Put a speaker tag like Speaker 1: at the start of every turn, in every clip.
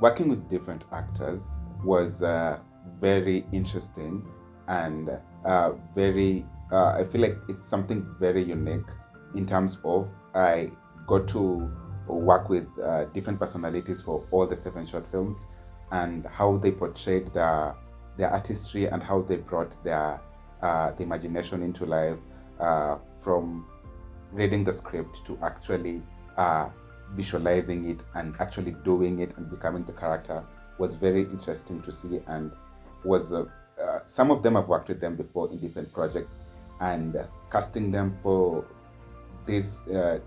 Speaker 1: working with different actors was very interesting and very. I feel like it's something very unique in terms of I got to work with different personalities for all the seven short films and how they portrayed their artistry and how they brought the imagination into life from reading the script to actually uh, visualizing it and actually doing it and becoming the character was very interesting to see and was some of them I've worked with them before in different projects and casting them for these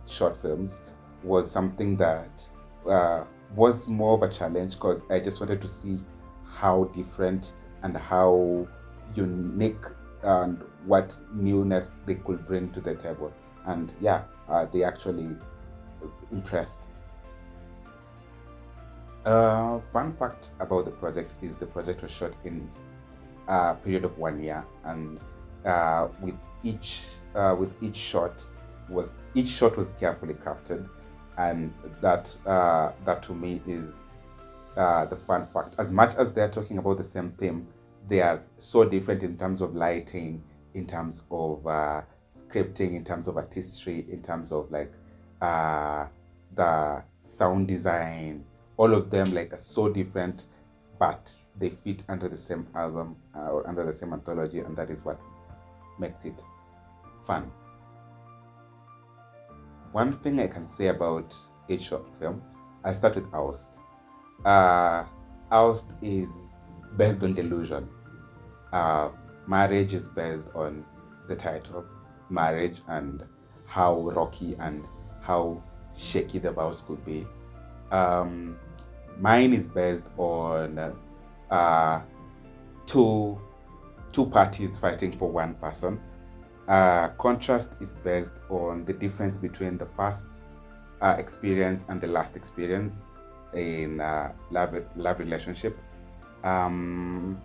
Speaker 1: short films was something that uh, was more of a challenge because I just wanted to see how different and how unique and what newness they could bring to the table. And yeah, they actually impressed. Fun fact about the project is the project was shot in a period of 1 year, and with each shot was carefully crafted, and that to me is the fun fact. As much as they're talking about the same theme, they are so different in terms of lighting, in terms of scripting, in terms of artistry, in terms of like uh, the sound design. All of them like are so different, but they fit under the same album or under the same anthology, and that is what makes it fun. One thing I can say about each short film, I start with Oust. Uh, Oust is based on delusion. Uh, Marriage is based on the title, marriage, and how rocky and how shaky the vows could be. Um, Mine is based on uh, two two parties fighting for one person. Contrast is based on the difference between the first experience and the last experience in love relationship. Um,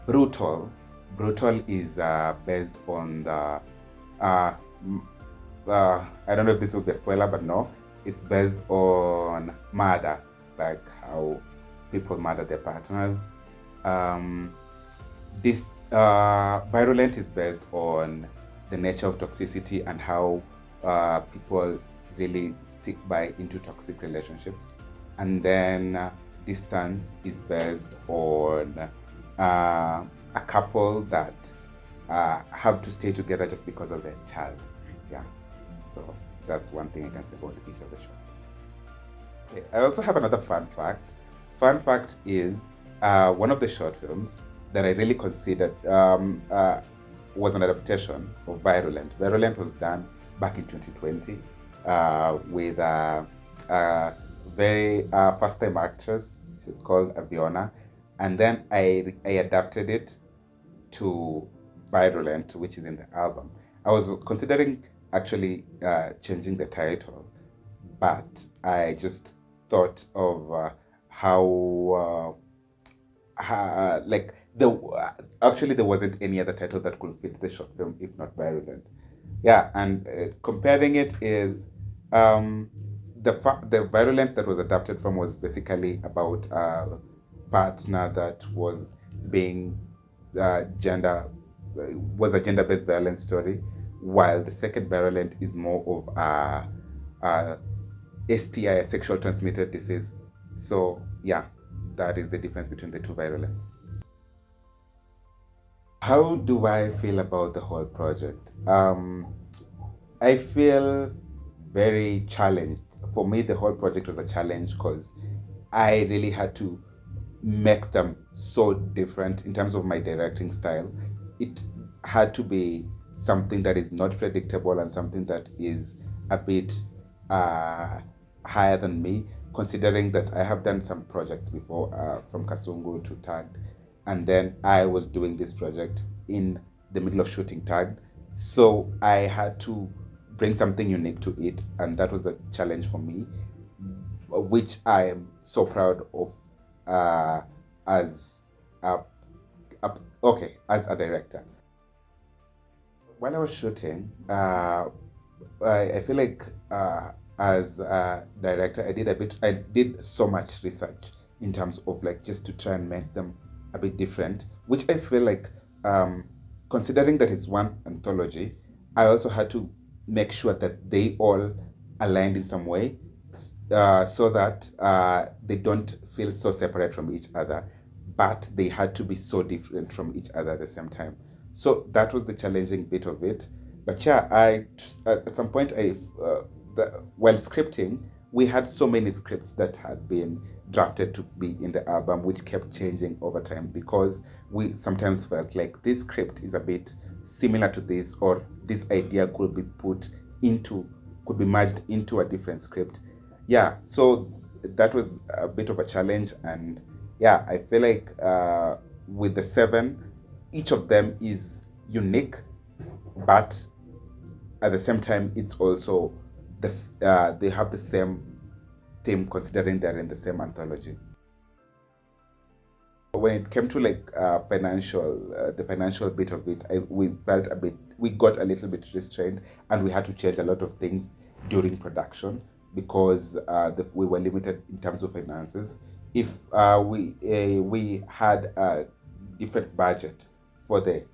Speaker 1: brutal brutal is based on the uh, I don't know if this will be a spoiler, but no, it's based on murder, like how people murder their partners. Um, this virulent is based on the nature of toxicity and how people really stick by into toxic relationships. And then distance is based on a couple that have to stay together just because of their child. Yeah, so that's one thing I can say about each of the shows. Okay, I also have another fun fact. Fun fact is one of the short films that I really considered was an adaptation of Virulent. Virulent was done back in 2020 with a very first-time actress. She's called Aviona, and then I adapted it to Virulent, which is in the album. I was considering actually changing the title, but I just thought of like actually there wasn't any other title that could fit the short film if not Virulent. Yeah, and comparing it is um, the Virulent that was adapted from was basically about a partner that was being gender was a gender-based violence story, while the second Virulent is more of a STI, a sexual transmitted disease. So yeah, that is the difference between the two Virulents. How do I feel about the whole project? I feel very challenged. For me, the whole project was a challenge because I really had to make them so different in terms of my directing style. It had to be something that is not predictable and something that is a bit uh, higher than me, considering that I have done some projects before from Kasungu to Tagged, and then I was doing this project in the middle of shooting Tagged. So I had to bring something unique to it, and that was a challenge for me, which I am so proud of uh, as a, as a director. While I was shooting, I feel like as a director, I did so much research in terms of like just to try and make them a bit different, which I feel like, considering that it's one anthology, I also had to make sure that they all aligned in some way, so that they don't feel so separate from each other, but they had to be so different from each other at the same time. So that was the challenging bit of it. But yeah, I at some point while scripting, we had so many scripts that had been drafted to be in the album, which kept changing over time because we sometimes felt like this script is a bit similar to this, or this idea could be merged into a different script. Yeah, so that was a bit of a challenge, and yeah, I feel like with the seven, each of them is unique, but at the same time, it's also they have the same theme considering they're in the same anthology. When it came to like the financial bit of it, we got a little bit restrained, and we had to change a lot of things during production because we were limited in terms of finances. If we had a different budget for the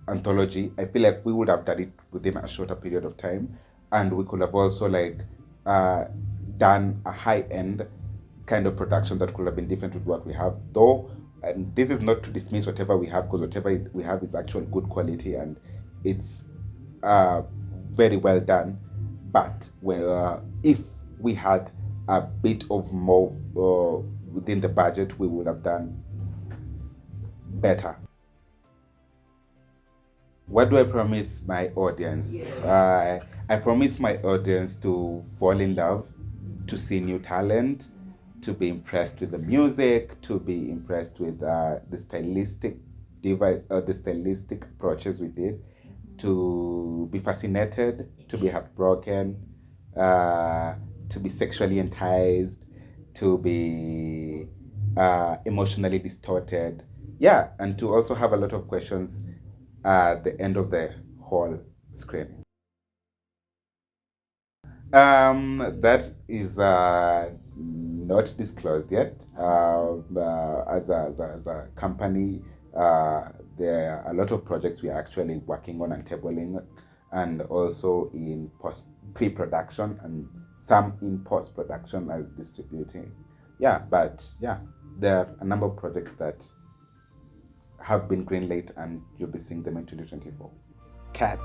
Speaker 1: anthology, I feel like we would have done it within a shorter period of time, and we could have also like uh, done a high end kind of production that could have been different with what we have. Though, and this is not to dismiss whatever we have, because whatever we have is actual good quality and it's very well done. But if we had a bit of more within the budget, we would have done better. What do I promise my audience? I promise my audience to fall in love, to see new talent, to be impressed with the music, to be impressed with the stylistic approaches we did, to be fascinated, to be heartbroken, uh, to be sexually enticed, to be emotionally distorted. Yeah, and to also have a lot of questions at the end of the whole screen. That is not disclosed yet. As a company, there are a lot of projects we are actually working on and tabling, and also in pre-production, and some in post-production as distributing. Yeah, but yeah, there are a number of projects that have been greenlit, and you'll be seeing them in 2024. Cat.